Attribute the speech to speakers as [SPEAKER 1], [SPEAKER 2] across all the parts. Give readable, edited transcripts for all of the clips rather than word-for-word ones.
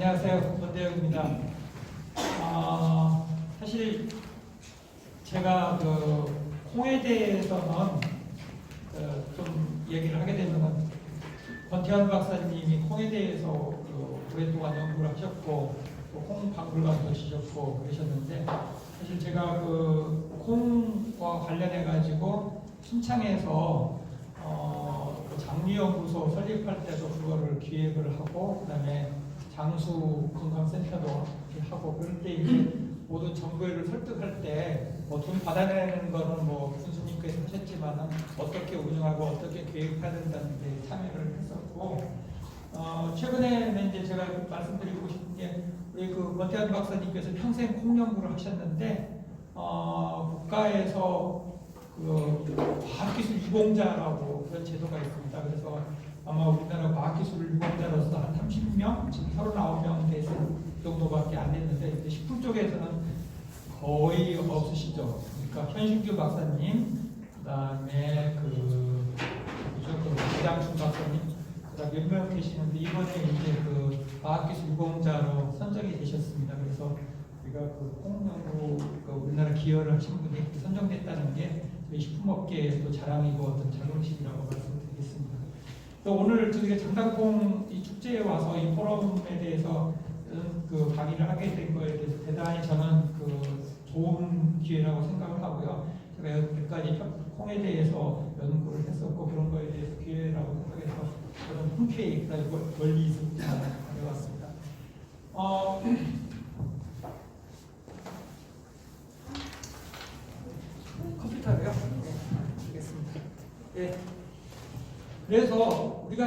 [SPEAKER 1] 안녕하세요. 권대영입니다. 사실 제가 콩에 대해서는 좀 얘기를 하게 되면 권태환 박사님이 콩에 대해서 오랫동안 연구를 하셨고 또 콩 박물관도 지셨고 그러셨는데, 사실 제가 콩과 관련해 가지고 신창에서 장류연구소 설립할 때도 그거를 기획을 하고, 그다음에 장수 건강센터도 하고, 그럴 때 이제 모든 정부를 설득할 때 돈 받아내는 거는 군수님께서 하셨지만은 어떻게 운영하고 어떻게 계획해야 된다는 데 참여를 했었고, 최근에는 이제 제가 말씀드리고 싶은 게, 우리 권태환 박사님께서 평생 콩 연구를 하셨는데 국가에서 과학기술 유공자라고 그런 제도가 있습니다. 그래서 아마 우리나라 과학기술 유공자로서 한 30명, 지금 39명 돼서 그 정도밖에 안 됐는데, 식품 쪽에서는 거의 없으시죠. 그러니까 현신규 박사님, 그다음에 이장춘 박사님, 그다음 몇 명 계시는데 이번에 이제 과학기술 유공자로 선정이 되셨습니다. 그래서 우리가 콩 연구 우리나라 기여를 하신 분이 선정됐다는 게 저희 식품업계의 또 자랑이고 어떤 자긍심이라고 말씀드리겠습니다. 또 오늘 저희가 장단콩 이 축제에 와서 이 포럼에 대해서 강의를 하게 된 거에 대해서 대단히 저는 좋은 기회라고 생각을 하고요. 제가 여태까지 콩에 대해서 연구를 했었고 그런 거에 대해서 기회라고 생각해서 저는 흔쾌히 멀리 다녀왔습니다. 컴퓨터로요? 네, 알겠습니다. 네. 그래서 우리가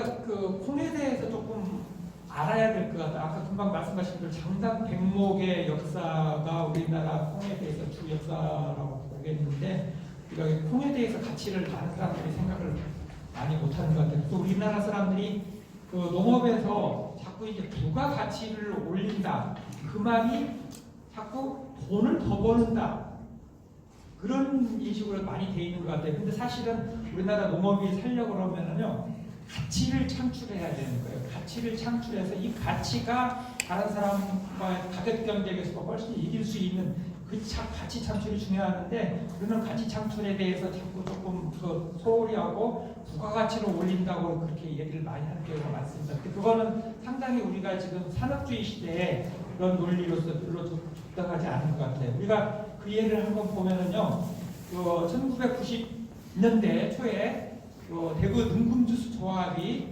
[SPEAKER 1] 콩에 대해서 조금 알아야 될 것 같아요. 아까 금방 말씀하신 대로 장당 백목의 역사가 우리나라 콩에 대해서 주 역사라고 보겠는데, 우리가 콩에 대해서 가치를 많은 사람들이 생각을 많이 못하는 것 같아요. 또 우리나라 사람들이 농업에서 자꾸 이제 부가가치를 올린다, 그 말이 자꾸 돈을 더 버는다, 그런 인식으로 많이 돼 있는 것 같아요. 근데 사실은 우리나라 농업이 살려고 그러면은요, 가치를 창출해야 되는 거예요. 가치를 창출해서 이 가치가 다른 사람과의 가격 경쟁에서 훨씬 이길 수 있는 가치 창출이 중요한데, 그런 가치 창출에 대해서 자꾸 조금 소홀히 하고 부가가치를 올린다고 그렇게 얘기를 많이 하는 경우가 많습니다. 그거는 상당히 우리가 지금 산업주의 시대에 그런 논리로서 별로 적당하지 않은 것 같아요. 우리가 그 예를 한번 보면은요, 1990년대 초에 대구 능금주스 조합이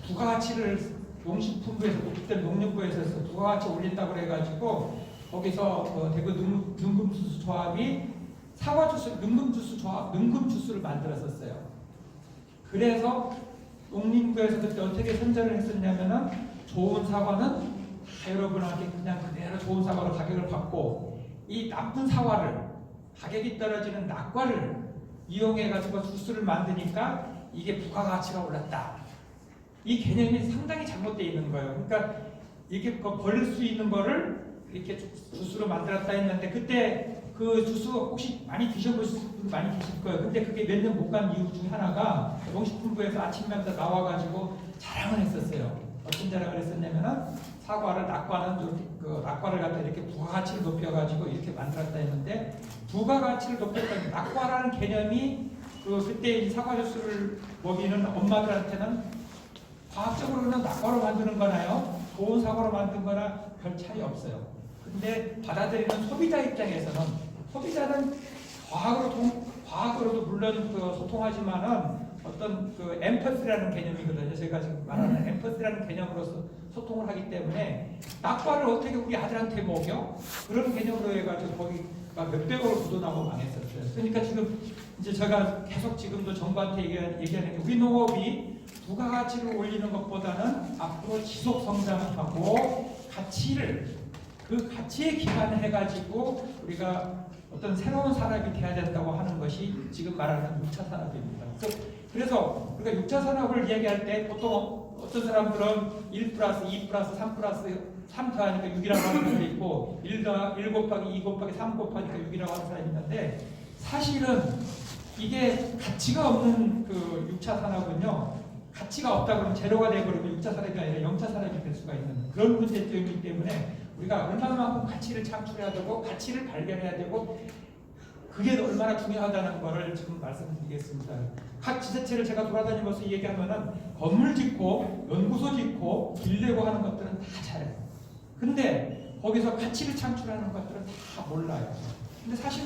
[SPEAKER 1] 부가가치를 농식품부에서, 그때 농림부에서 부가가치 올린다고 해가지고 거기서 대구 능금주스 조합이 사과주스, 능금주스를 만들었었어요. 그래서 농림부에서 그때 어떻게 선전을 했었냐면은, 좋은 사과는 다 여러분한테 그냥 그대로 좋은 사과로 가격을 받고, 이 나쁜 사과를, 가격이 떨어지는 낙과를 이용해가지고 주스를 만드니까 이게 부가가치가 올랐다. 이 개념이 상당히 잘못되어 있는 거예요. 그러니까 이게 버릴 수 있는 거를 이렇게 주스로 만들었다 했는데, 그때 그 주스 혹시 많이 드셔보실 분 많이 계실 거예요. 근데 그게 몇 년 못 간 이유 중에 하나가 농식품부에서 아침마다 나와가지고 자랑을 했었어요. 어떤 자랑을 했었냐면은, 사과를, 낙과는 이렇게 낙과를 갖다 이렇게 부가가치를 높여가지고 이렇게 만들었다 했는데, 부가가치를 높였던 낙과라는 개념이 그때 사과 주스를 먹이는 엄마들한테는 과학적으로는 낙과로 만드는 거나요, 좋은 사과로 만든 거나 별 차이 없어요. 근데 받아들이는 소비자 입장에서는, 소비자는 과학으로도 물론 소통하지만은 어떤 엠퍼시라는 개념이거든요. 제가 지금 말하는 엠퍼시라는 개념으로서 소통을 하기 때문에, 낙과를 어떻게 우리 아들한테 먹여? 그런 개념으로 해가지고 거기가 몇백억으로 묻어나고 망했었어요. 그러니까 지금 이제 제가 계속 지금도 정부한테 얘기하는 게, 우리 농업이 부가가치를 올리는 것보다는 앞으로 지속 성장을 하고 그 가치에 기반을 해가지고 우리가 어떤 새로운 산업이 돼야 된다고 하는 것이 지금 말하는 6차 산업입니다. 그래서 우리가 6차 산업을 이야기할 때 보통 어떤 사람들은 1 플러스 2 플러스 3 플러스 3 더하니까 6이라고 하는 사람도 있고, 1 곱하기 2 곱하기 3 곱하니까 6이라고 하는 사람이 있는데, 사실은 이게 가치가 없는 6차 산업은요, 가치가 없다 그러면 제로가 되어버리면 6차 산업이 아니라 0차 산업이 될 수가 있는 그런 문제점이기 때문에 우리가 얼마만큼 가치를 창출해야 되고 가치를 발견해야 되고 그게 얼마나 중요하다는 거를 지금 말씀드리겠습니다. 각 지자체를 제가 돌아다니면서 얘기하면은 건물 짓고 연구소 짓고 길 내고 하는 것들은 다 잘해요. 근데 거기서 가치를 창출하는 것들은 다 몰라요. 근데 사실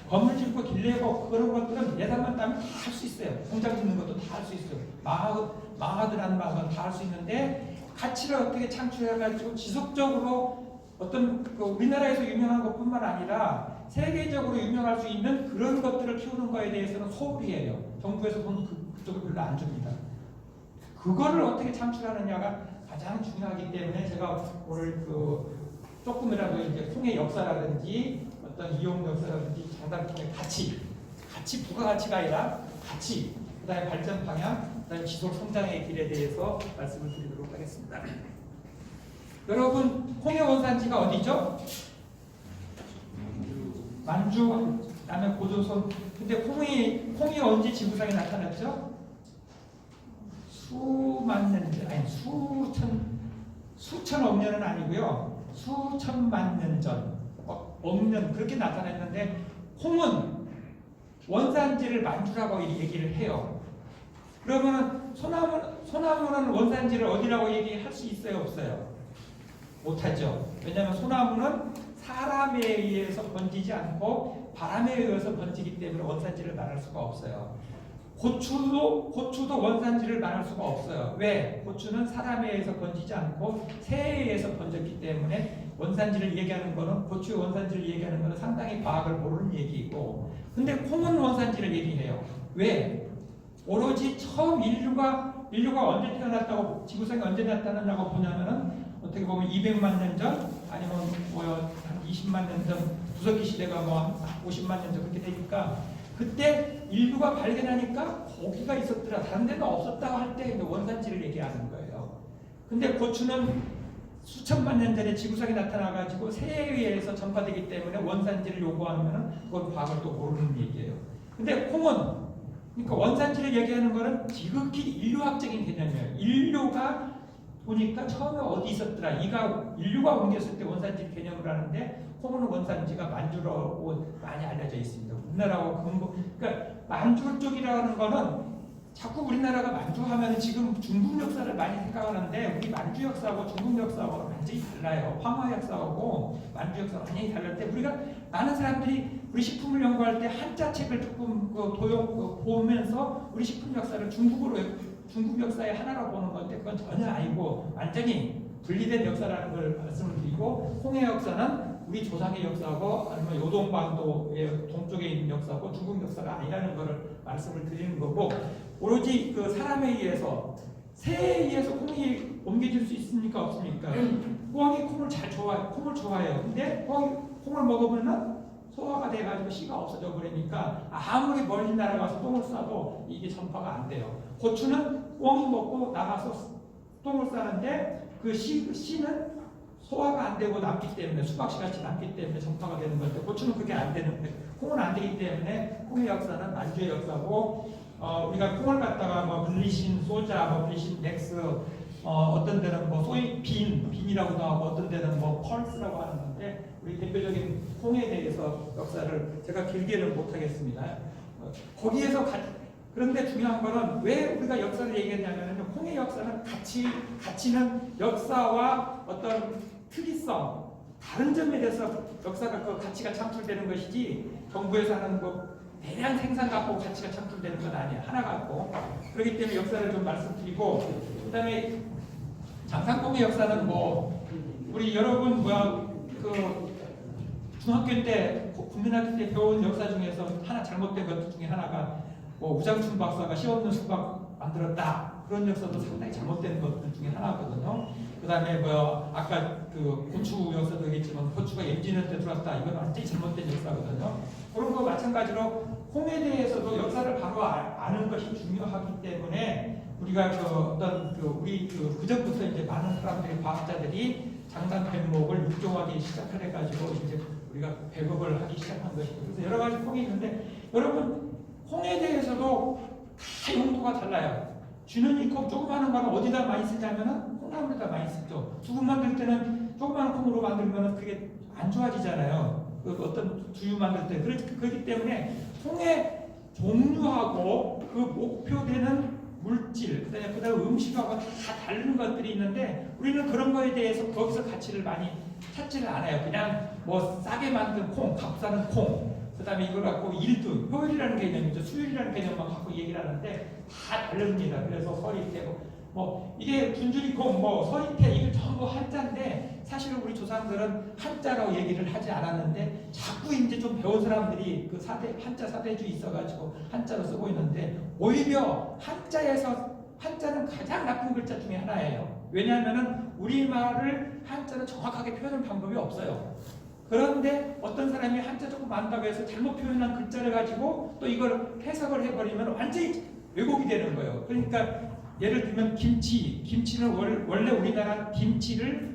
[SPEAKER 1] 건물 짓고 길 내고 그런 것들은 예산만 따면 다 할 수 있어요. 공장 짓는 것도 다 할 수 있어요. 망하더란 말은 다 할 수 있는데 가치를 어떻게 창출해가지고 지속적으로 어떤 우리나라에서 유명한 것뿐만 아니라 세계적으로 유명할 수 있는 그런 것들을 키우는 거에 대해서는 소홀히해요. 정부에서 돈 그쪽을 별로 안 줍니다. 그거를 어떻게 창출하느냐가 가장 중요하기 때문에 제가 오늘 조금이라도 이제 콩의 역사라든지 어떤 이용 역사라든지 장단콩의 가치 부가가치가 아니라 가치, 그다음에 발전 방향, 그다음에 지속 성장의 길에 대해서 말씀을 드리도록 하겠습니다. 여러분, 콩의 원산지가 어디죠? 만주, 그다음에 고조선. 근데 콩이 언제 지구상에 나타났죠? 수천억 년은 아니고요. 수천만 년 전, 억년 그렇게 나타났는데 콩은 원산지를 만주라고 얘기를 해요. 그러면 소나무는 원산지를 어디라고 얘기할 수 있어요, 없어요? 못하죠. 왜냐하면 소나무는 사람에 의해서 번지지 않고 바람에 의해서 번지기 때문에 원산지를 말할 수가 없어요. 고추도 원산지를 말할 수가 없어요. 왜? 고추는 사람에 의해서 번지지 않고 새에 의해서 번졌기 때문에 원산지를 얘기하는 거는 고추의 원산지를 얘기하는 거는 상당히 과학을 모르는 얘기이고, 근데 콩은 원산지를 얘기해요. 왜? 오로지 처음 인류가 언제 태어났다고, 지구상에 언제 나타났냐고 보냐면은 어떻게 보면 200만 년 전, 아니면 한 20만 년 전, 구석기 시대가 한 50만 년 전 그렇게 되니까 그때 인류가 발견하니까 고기가 있었더라, 다른 데는 없었다고 할 때 원산지를 얘기하는 거예요. 근데 고추는 수천만 년 전에 지구상에 나타나가지고 새에 의해서 전파되기 때문에 원산지를 요구하면 그건 과학을 또 모르는 얘기예요. 근데 콩은 그러니까 원산지를 얘기하는 거는 지극히 인류학적인 개념이에요. 인류가 보니까 처음에 어디 있었더라. 인류가 옮겼을 때 원산지 개념을 하는데 콩은 원산지가 만주라고 많이 알려져 있습니다. 우리나라하고 그러니까 만주 쪽이라는 거는 자꾸 우리나라가 만주하면 지금 중국 역사를 많이 생각하는데 우리 만주 역사하고 중국 역사하고 완전히 달라요. 황화 역사하고 만주 역사가 완전히 다른데 우리가 많은 사람들이 우리 식품을 연구할 때 한자 책을 조금 보면서 우리 식품 역사를 중국 역사의 하나로 보는 건데 그건 전혀 아니고 완전히 분리된 역사라는 걸 말씀을 드리고, 콩의 역사는 우리 조상의 역사고 아니면 요동반도의 동쪽에 있는 역사고 중국 역사가 아니라는 것을 말씀을 드리는 거고, 오로지 그 사람에 의해서 새에 의해서 콩이 옮겨질 수 있습니까 없습니까? 콩이 콩을 좋아해요. 근데 콩을 먹으면은 소화가 돼가지고 씨가 없어져 버리니까 아무리 멀리 날아가서 똥을 싸도 이게 전파가 안 돼요. 고추는 꽁이 먹고 나가서 똥을 싸는데 그 씨는 소화가 안 되고 남기 때문에 수박씨 같이 남기 때문에 전파가 되는 건데 고추는 그게 안 되는데 콩은 안 되기 때문에 콩의 역사는 만주의 역사고, 우리가 콩을 갖다가 뭐 블리신 소자, 뭐 블리신 맥스, 어떤 데는 뭐 빈이라고도 하고 어떤 데는 뭐 펄스라고 하는 건데 우리 대표적인 콩에 대해서 역사를 제가 길게는 못하겠습니다. 거기에서 그런데 중요한 거는 왜 우리가 역사를 얘기했냐면 콩의 역사는 가치는 역사와 어떤 특이성, 다른 점에 대해서 역사가 그 가치가 창출되는 것이지 정부에서 하는 뭐 대량 생산 갖고 가치가 창출되는 건 아니에요. 하나 갖고. 그렇기 때문에 역사를 좀 말씀드리고, 그다음에 장산콩의 역사는 뭐 우리 여러분 중학교 때 국민학교 때 배운 역사 중에서 하나 잘못된 것 중에 하나가 뭐 우장춘 박사가 씨 없는 수박 만들었다, 그런 역사도 상당히 잘못된 것들 중에 하나거든요. 그 다음에 아까 그 고추 역사도 얘기했지만 고추가 임진년 때 들어왔다, 이건 완전히 잘못된 역사거든요. 그런 거 마찬가지로 콩에 대해서도 역사를 바로 아는 것이 중요하기 때문에 우리가 우리 그전부터 이제 많은 사람들이 과학자들이 장단 뱀목을 육종하기 시작해가지고 이제 우리가 배급을 하기 시작한 것이고, 그래서 여러 가지 콩이 있는데 여러분 콩에 대해서도 다 용도가 달라요. 쥐는 있고 조그마한 거는 어디다 많이 쓰냐면은 콩나물에다 많이 쓰죠. 두부 만들 때는 조그마한 콩으로 만들면은 그게 안 좋아지잖아요. 그 어떤 두유 만들 때 그렇기 때문에 콩의 종류하고 그 목표되는 물질, 그다음에 음식하고 다 다른 것들이 있는데 우리는 그런 거에 대해서 거기서 가치를 많이 찾지를 않아요. 그냥 뭐 싸게 만든 콩, 값 사는 콩, 그다음에 이걸 갖고 1등, 효율이라는 개념이죠. 수율이라는 개념만 갖고 얘기를 하는데 다 다릅니다. 그래서 서리태고 뭐 이게 분주리콩, 뭐 서리태 이게 전부 한자인데 사실은 우리 조상들은 한자라고 얘기를 하지 않았는데 자꾸 이제 좀 배운 사람들이 그 한자 사대주의 있어가지고 한자로 쓰고 있는데 오히려 한자는 가장 나쁜 글자 중에 하나예요. 왜냐하면은 우리말을 한자로 정확하게 표현할 방법이 없어요. 그런데 어떤 사람이 한자 조금 안다고 해서 잘못 표현한 글자를 가지고 또 이걸 해석을 해버리면 완전히 왜곡이 되는 거예요. 그러니까 예를 들면 김치는 원래 우리나라 김치를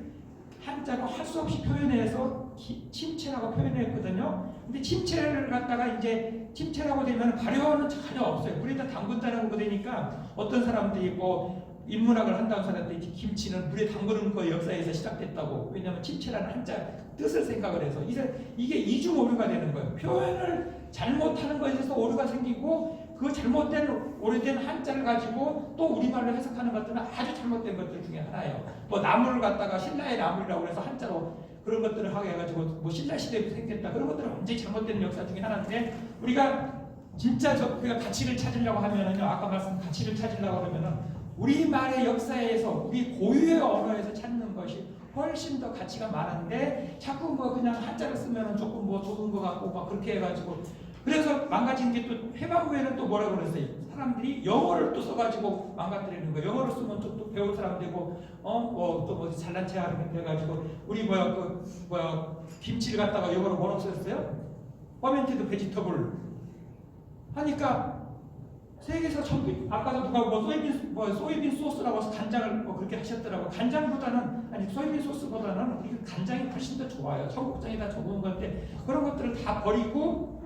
[SPEAKER 1] 한자로 할 수 없이 표현해서 침체라고 표현했거든요. 근데 침체를 갖다가 이제 침체라고 되면 발효는 전혀 없어요. 물에다 담근다는 거 되니까 어떤 사람들이 뭐 인문학을 한다는 사람들이 김치는 물에 담그는 거 역사에서 시작됐다고. 왜냐하면 침체라는 한자 뜻을 생각을 해서 이게 이중 오류가 되는 거예요. 표현을 잘못하는 것에 있어서 오류가 생기고 그 잘못된 오래된 한자를 가지고 또 우리말로 해석하는 것들은 아주 잘못된 것들 중에 하나예요. 뭐 나무를 갖다가 신라의 나무라고 해서 한자로 그런 것들을 하게 해가지고 뭐 신라 시대에 생겼다 그런 것들은 완전히 잘못된 역사 중에 하나인데 우리가 진짜 우리가 가치를 찾으려고 하면은요, 아까 말씀 가치를 찾으려고 하면은 우리말의 역사에서 우리 고유의 언어에서 찾는 것이 훨씬 더 가치가 많은데 자꾸 뭐 그냥 한자를 쓰면은 조금 뭐 좋은 것 같고 막 그렇게 해가지고 그래서 망가진 게 또 해방 후에는 또 뭐라고 그랬어요? 사람들이 영어를 또 써가지고 망가뜨리는 거예요. 영어를 쓰면 또 배운 사람 되고 또 잘난 체 하는 돼가지고 우리 김치를 갖다가 영어로 뭐라고 썼어요? 퍼멘티드 베지터블 하니까 세계에서 전부 아까도 누가 소이빈 소스라고 해서 간장을 뭐 그렇게 하셨더라고. 소이빈 소스보다는 우리 간장이 훨씬 더 좋아요. 청국장에다 적은 건데 그런 것들을 다 버리고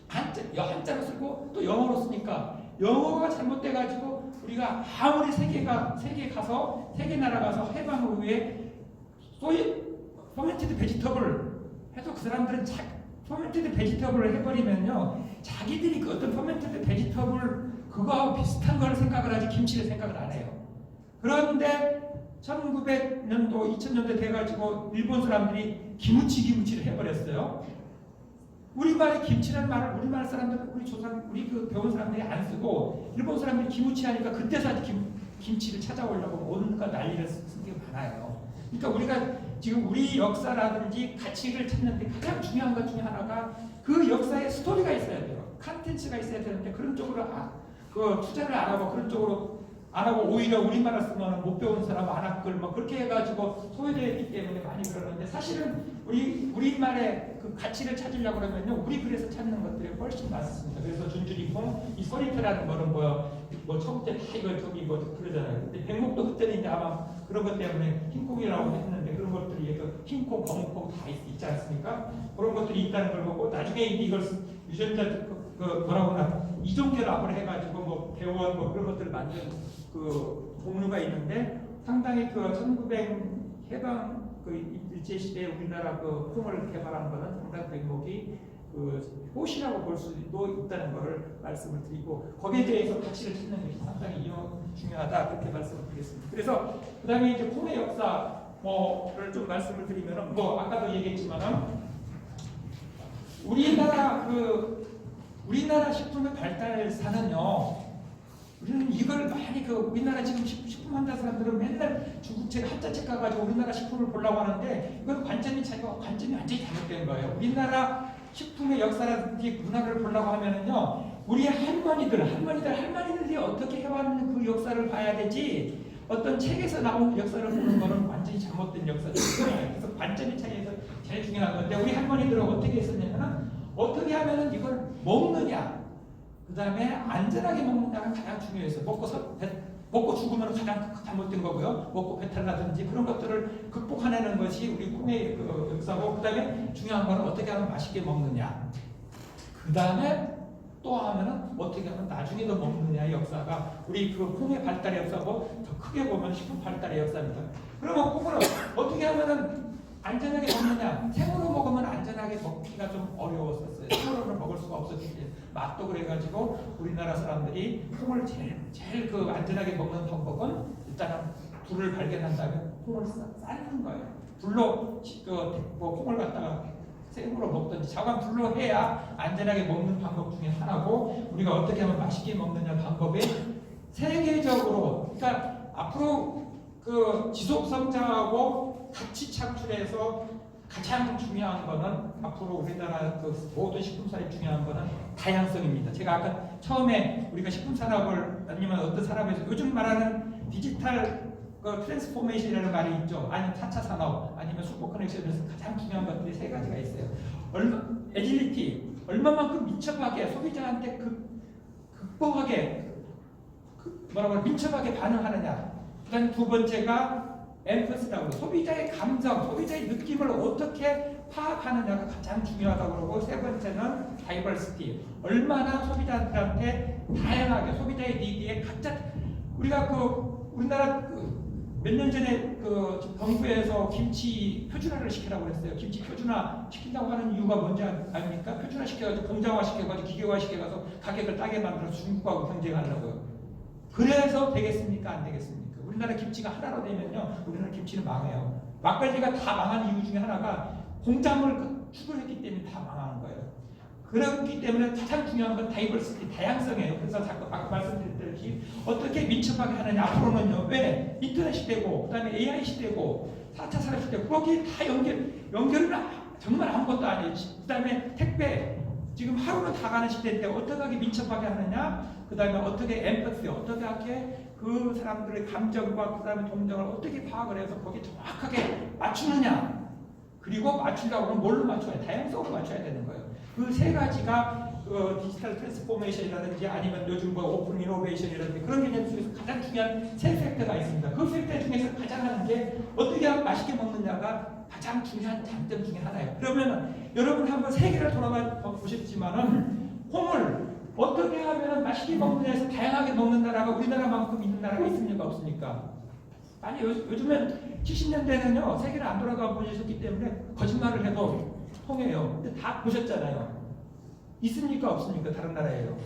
[SPEAKER 1] 한자로 쓰고 또 영어로 쓰니까 영어가 잘못돼가지고 우리가 아무리 세계 나라 가서 해방 후에 퍼멘티드 베지터블 해도 그 사람들은 퍼멘티드 베지터블을 해버리면요 자기들이 그 어떤 퍼멘티드 베지터블 그거하고 비슷한 걸 생각을 하지 김치를 생각을 안 해요. 그런데 1900년도 2000년대 돼가지고 일본 사람들이 기무치를 해버렸어요. 우리말에 김치라는 말을 우리말 사람들은 우리 그 배운 사람들이 안 쓰고 일본 사람들이 기무치 하니까 그때서 김치를 찾아오려고 온갖 난리를 쓴 게 많아요. 그러니까 우리가 지금 우리 역사라든지 가치를 찾는데 가장 중요한 것 중에 하나가 그 역사에 스토리가 있어야 돼요. 컨텐츠가 있어야 되는데 그런 쪽으로 그 투자를 안 하고 그런 쪽으로 안 하고 오히려 우리말을 쓰면 못 배운 사람 안 학글 뭐 그렇게 해가지고 소외되기 때문에 많이 그러는데 사실은 우리말의 그 가치를 찾으려고 그러면요 우리 글에서 찾는 것들이 훨씬 많습니다. 그래서 준주리콩 이 서리태라는 거는 뭐 처음 때 다 이거 저기 뭐 그러잖아요. 근데 백목도 그때는 이제 아마 그런 것 때문에 흰콩이라고 했는데 그런 것들이 흰콩, 검은콩 다 있지 않습니까? 그런 것들이 있다는 걸 보고 나중에 이걸 유전자 뭐라고나 이종결합을 해가지고 뭐 배원 뭐 그런 것들을 만든 그 종류가 있는데 상당히 그 1900 해방 그 일제 시대에 우리나라 그 콩을 개발한 거는 상당히 백목이 그 효시라고 볼 수도 있다는 것을 말씀을 드리고 거기에 대해서 가치를 찾는 것이 상당히 중요하다 그렇게 말씀을 드리겠습니다. 그래서 그다음에 이제 콩의 역사 뭐를 좀 말씀을 드리면은 뭐 아까도 얘기했지만은 우리나라 식품의 발달사는요. 우리는 이걸 많이 우리나라 지금 식품 한다는 사람들은 맨날 중국책 한자책 가가지고 우리나라 식품을 보려고 하는데 이건 관점이 완전히 잘못된 거예요. 우리나라 식품의 역사라든지 문화를 보려고 하면은요, 우리 할머니들이 어떻게 해왔는 그 역사를 봐야 되지. 어떤 책에서 나온 역사를 보는 거는 완전히 잘못된 역사잖아요. 그래서 관점이 차이에서 제일 중요한 건데 우리 할머니들은 어떻게 했었냐면은 어떻게 하면은 이걸 먹느냐. 그 다음에 안전하게 먹는다가 가장 중요해서 먹고 죽으면 가장 잘못된 거고요. 먹고 배탈 나든지 그런 것들을 극복하는 것이 우리 콩의 역사고 그 다음에 중요한 거는 어떻게 하면 맛있게 먹느냐. 그 다음에 또 하면은 어떻게 하면 나중에 더 먹느냐의 역사가 우리 그 콩의 발달의 역사고 더 크게 보면 식품 발달의 역사입니다. 그러면 콩을 어떻게 하면은 안전하게 먹느냐? 생으로 먹으면 안전하게 먹기가 좀 어려웠었어요. 생으로는 먹을 수가 없었기 때문에 맛도 그래가지고 우리나라 사람들이 콩을 제일 그 안전하게 먹는 방법은 일단은 불을 발견한 다음에 콩을 삶는 거예요. 불로 뭐 콩을 갖다가 생으로 먹든지 자관 불로 해야 안전하게 먹는 방법 중에 하나고 우리가 어떻게 하면 맛있게 먹느냐 방법이 세계적으로 그러니까 앞으로 그 지속 성장하고 가치 창출에서 가장 중요한 거는 앞으로 우리나라 그 모든 식품 산업 중요한 거는 다양성입니다. 제가 아까 처음에 우리가 식품 산업을 아니면 어떤 산업에서 요즘 말하는 디지털 그 트랜스포메이션이라는 말이 있죠. 아니면 4차 산업, 아니면 슈퍼 커넥션에서 가장 중요한 것들이 세 가지가 있어요. 애질리티, 얼마만큼 민첩하게 소비자한테 극복하게 민첩하게 반응하느냐. 그다음 두 번째가 엠퍼스라고 소비자의 감정, 소비자의 느낌을 어떻게 파악하느냐가 가장 중요하다고 그러고 세 번째는 다이버시티, 얼마나 소비자들한테 다양하게 소비자의 니드에 각자 우리가 우리나라 몇 년 전에 정부에서 김치 표준화를 시키라고 그랬어요. 김치 표준화 시킨다고 하는 이유가 뭔지 아닙니까? 표준화 시켜가지고 공장화 시켜가지고 기계화 시켜가서 가격을 싸게 만들어서 중국하고 경쟁하려고요. 그래서 되겠습니까? 안 되겠습니까? 우리나라 김치가 하나로 되면요, 우리나라 김치는 망해요. 막걸리가 다 망한 이유 중에 하나가 공장을 추구했기 때문에 다 망하는 거예요. 그렇기 때문에 가장 중요한 건 다이버시티, 다양성이에요. 그래서 아까 말씀드렸듯이 어떻게 민첩하게 하느냐. 앞으로는요, 왜 인터넷 시대고, 그 다음에 AI 시대고, 4차 산업 시대고, 거기 다 연결은 정말 아무것도 아니에요. 그 다음에 택배, 지금 하루는 다 가는 시대인데 어떻게 민첩하게 하느냐. 그 다음에 어떻게 엠퍼시, 어떻게 그 사람들의 감정과 그 다음에 동정을 어떻게 파악을 해서 거기에 정확하게 맞추느냐. 그리고 맞추려고 하면 뭘로 맞춰야 돼? 다양성으로 맞춰야 되는 거예요. 그 세 가지가 디지털 트랜스포메이션이라든지 아니면 요즘 오픈 이노베이션이라든지 그런 개념 속에서 가장 중요한 세 팩터가 있습니다. 그 팩터 중에서 가장 하는 게 어떻게 하면 맛있게 먹느냐가 가장 중요한 장점 중에 하나예요. 그러면 여러분 한번 세계를 돌아가 보셨지만은 콩을 어떻게 하면 맛있게 먹느냐에서 다양하게 먹는 나라가 우리나라만큼 있는 나라가 있습니까? 없습니까? 아니 요즘엔 70년대는요 세계를 안 돌아가 보셨기 때문에 거짓말을 해도 통해요. 근데 다 보셨잖아요. 있습니까? 없습니까? 다른 나라에요.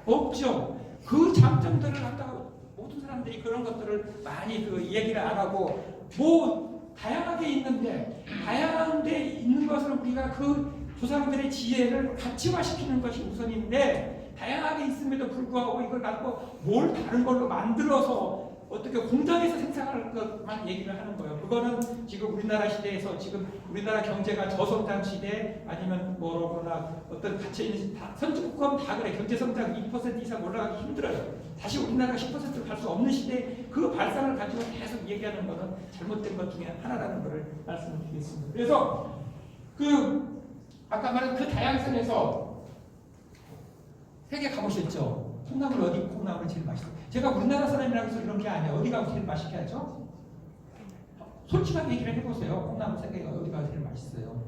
[SPEAKER 1] 없죠. 그 장점들을 갖다가 모든 사람들이 그런 것들을 많이 얘기를 안 하고 다양하게 있는데 다양한데 있는 것을 우리가 그 조상들의 지혜를 가치화시키는 것이 우선인데 다양하게 있음에도 불구하고 이걸 갖고 뭘 다른 걸로 만들어서 어떻게 공장에서 생산할 것만 얘기를 하는 거예요. 그거는 지금 우리나라 시대에서 지금 우리나라 경제가 저성장 시대 아니면 뭐로거나 어떤 갇혀있는 선진국가면 다 그래. 경제성장 2% 이상 올라가기 힘들어요. 다시 우리나라가 10% 갈 수 없는 시대에 그 발상을 가지고 계속 얘기하는 것은 잘못된 것 중에 하나라는 것을 말씀을 드리겠습니다. 그래서 아까 말한 그 다양성에서 세계 가보셨죠? 콩나물 어디 콩나물이 제일 맛있어요? 제가 우리나라 사람이라고 해서 이런 게 아니에요. 어디가 제일 맛있게 하죠? 솔직하게 얘기를 해보세요. 콩나물 세계가 어디가 제일 맛있어요?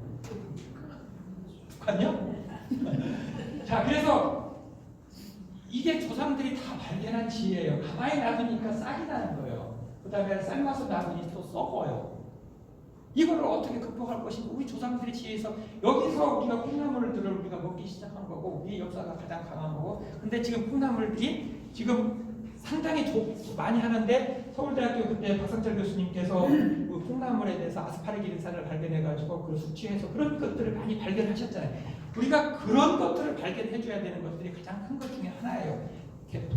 [SPEAKER 1] 북한요? 자, 그래서 이게 조상들이 다 발견한 지혜예요. 가만히 놔두니까 싹이 나는 거예요. 그 다음에 삶아서 놔두니 또 썩어요. 이거를 어떻게 극복할 것인가? 우리 조상들의 지혜에서 여기서 우리가 콩나물들을 우리가 먹기 시작한 거고 우리 역사가 가장 강한 거고 근데 지금 콩나물들이 지금 상당히 많이 하는데 서울대학교 그때 박상철 교수님께서 그 콩나물에 대해서 아스파르기르산을 발견해가지고 그걸 수치해서 그런 것들을 많이 발견하셨잖아요. 우리가 그런 것들을 발견해줘야 되는 것들이 가장 큰 것 중에 하나예요.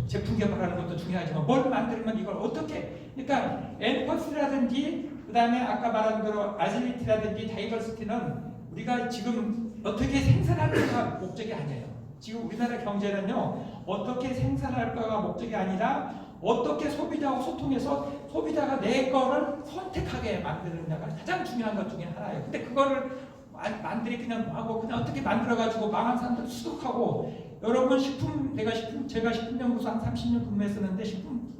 [SPEAKER 1] 제품 개발하는 것도 중요하지만 뭘 만들면 이걸 어떻게 그러니까 엠퍼스라든지 그 다음에 아까 말한 대로 아질리티라든지 다이버시티는 우리가 지금 어떻게 생산할까가 목적이 아니에요. 지금 우리나라 경제는요 어떻게 생산할까가 목적이 아니라 어떻게 소비자하고 소통해서 소비자가 내 거를 선택하게 만드느냐가 가장 중요한 것 중에 하나예요. 근데 그거를 만들이 그냥 하고 그냥 어떻게 만들어가지고 망한 사람들 수독하고 여러분 제가 식품연구소 한 30년 근무했었는데 식품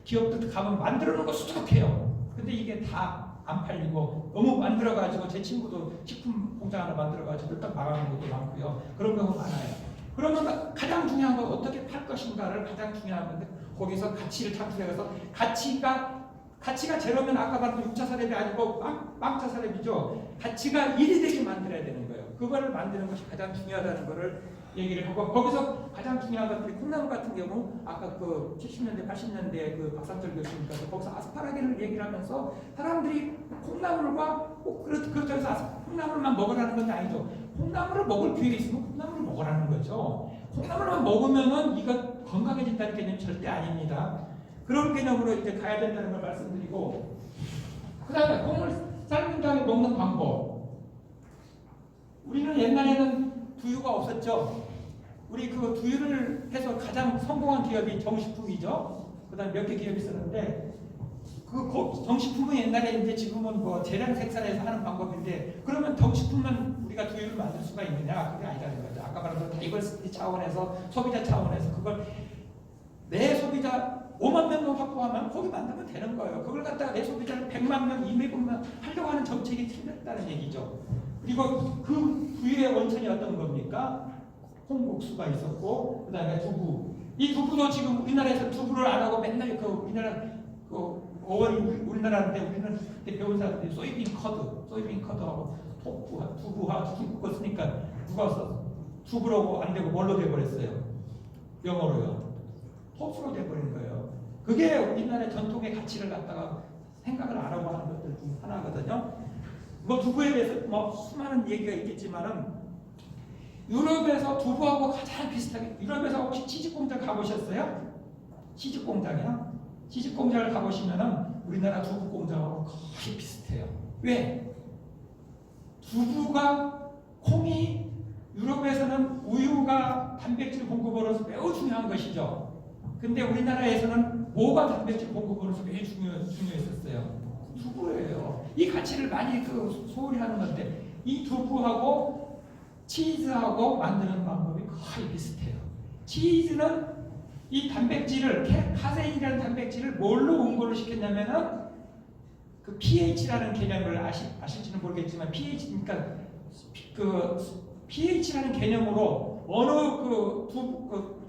[SPEAKER 1] 기업들 가면 만들어 놓은 거 수독해요. 근데 이게 다 안 팔리고 너무 만들어가지고 제 친구도 식품 공장 하나 만들어가지고 딱 망하는 것도 많고요. 그런 경우 많아요. 그러면 가장 중요한 건 어떻게 팔 것인가를 가장 중요한 건데 거기서 가치를 창출해서 가치가 제로면 아까 말한 6차 사례비 아니고 빵차 사례비죠. 가치가 1이 되게 만들어야 되는 거예요. 그거를 만드는 것이 가장 중요하다는 거를 얘기를 하고 거기서 가장 중요한 것들이 콩나물 같은 경우 아까 그 70년대 80년대 그 박상철 교수님께서 거기서 아스파라기를 얘기를 하면서 사람들이 콩나물과 꼭 그렇다고 해서 콩나물만 먹으라는 건 아니죠. 콩나물을 먹을 기회가 있으면 콩나물을 먹으라는 거죠. 콩나물만 먹으면은 이거 건강해진다는 개념이 절대 아닙니다. 그런 개념으로 이제 가야 된다는 걸 말씀드리고, 그 다음에 콩을 삶은 다음에 먹는 방법. 우리는 옛날에는 두유가 없었죠. 우리 그 두유를 해서 가장 성공한 기업이 정식품이죠. 그 다음에 몇 개 기업이 있었는데, 그 정식품은 옛날에 이제 지금은 뭐 대량 생산해서 하는 방법인데, 그러면 정식품만 우리가 두유를 만들 수가 있느냐? 그게 아니라는 거죠. 아까 말한 다이버시티 차원에서, 소비자 차원에서 그걸 내 소비자 5만 명만 확보하면 거기 만들면 되는 거예요. 그걸 갖다가 내 소비자를 100만 명, 200만 하려고 하는 정책이 틀렸다는 얘기죠. 그리고 그 부유의 원천이 어떤 겁니까? 콩국수가 있었고, 그 다음에 두부. 이 두부도 지금 우리나라에서 두부를 안 하고 맨날 그 우리나라 그 어원이 우리나라인데 우리는 그때 배운 사람들이 소이빈 커드하고 두부하 두부 쓰니까 누가 써? 두부라고 안 되고 뭘로 돼버렸어요? 영어로요. 톱수로 돼버린 거예요. 그게 우리나라의 전통의 가치를 갖다가 생각을 안 하고 하는 것들 중 하나거든요. 뭐 두부에 대해서 뭐 수많은 얘기가 있겠지만은 유럽에서 두부하고 가장 비슷하게, 유럽에서 혹시 치즈 공장 가보셨어요? 치즈 공장이요? 치즈 공장을 가보시면은 우리나라 두부 공장하고 거의 비슷해요. 왜? 두부가 콩이 유럽에서는 우유가 단백질 공급으로서 매우 중요한 것이죠. 근데 우리나라에서는 뭐가 단백질 공급으로서 매우 중요했었어요? 두부예요. 이 가치를 많이 소홀히 하는 건데 이 두부하고 치즈하고 만드는 방법이 거의 비슷해요. 치즈는 이 단백질을 카세인이라는 단백질을 뭘로 응고를 시켰냐면은 그 pH라는 개념을 아실지는 모르겠지만 pH라는 개념으로 어느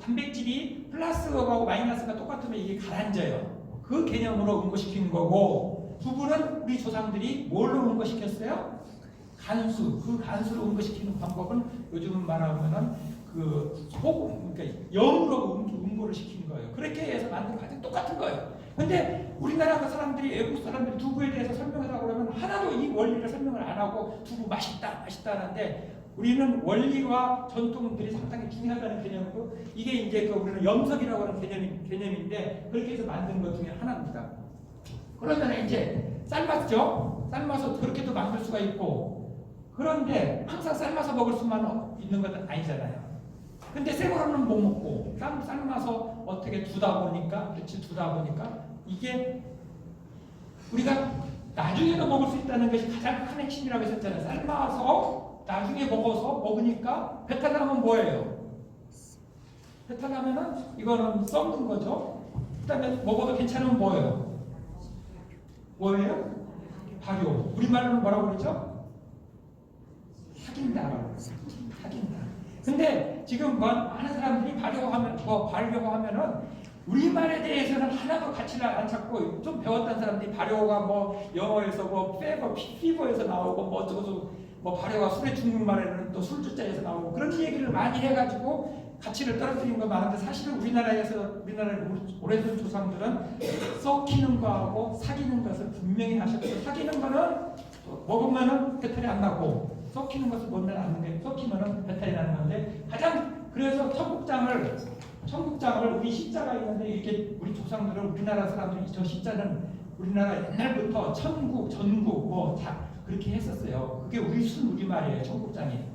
[SPEAKER 1] 단백질이 플러스하고 마이너스가 똑같으면 이게 가라앉아요. 그 개념으로 응고시키는 거고, 두부는 우리 조상들이 뭘로 응고시켰어요? 간수. 그 간수로 응고시키는 방법은 요즘은 말하면은 그 소금, 그러니까 염으로 응고를 시키는 거예요. 그렇게 해서 만든 과정이 똑같은 거예요. 근데 우리나라 사람들이, 외국 사람들이 두부에 대해서 설명하라고 그러면 하나도 이 원리를 설명을 안 하고 두부 맛있다 하는데, 우리는 원리와 전통들이 상당히 중요하다는 개념이고, 이게 이제 우리는 염석이라고 하는 개념인데 그렇게 해서 만든 것 중에 하나입니다. 그러면 이제 삶았죠. 삶아서 그렇게도 만들 수가 있고, 그런데 항상 삶아서 먹을 수만 있는 건 아니잖아요. 근데 생으로는 못 먹고 삶아서 어떻게 두다 보니까 이게 우리가 나중에도 먹을 수 있다는 것이 가장 큰 핵심이라고 했었잖아요. 삶아서 나중에 먹으니까 배탈 나면 뭐예요? 배탈 나면은 이거는 썩는 거죠. 그다음에 먹어도 괜찮으면 뭐예요? 발효. 우리말로는 뭐라고 그러죠? 사귄다. 근데 지금 많은 사람들이 발효하면은 우리말에 대해서는 하나도 가치를 안 찾고, 좀 배웠던 사람들이 발효가 영어에서 피버에서 나오고 어쩌고 발효가 술의 중국말에는 또 술주자에서 나오고 그런 얘기를 많이 해가지고 가치를 떨어뜨리는 거 많은데, 사실은 우리나라의 오래된 조상들은 썩히는 거하고 사귀는 것을 분명히 하셨고, 사귀는 거는 먹으면은 배탈이 안 나고 썩히는 것을 먹으면 안 나는데 썩히면은 배탈이 나는 건데, 그래서 청국장을 우리 십자가 있는데, 이렇게 우리 조상들은, 우리나라 사람들이 저 십자는 우리나라 옛날부터 전국 그렇게 했었어요. 그게 우리말이에요, 청국장이.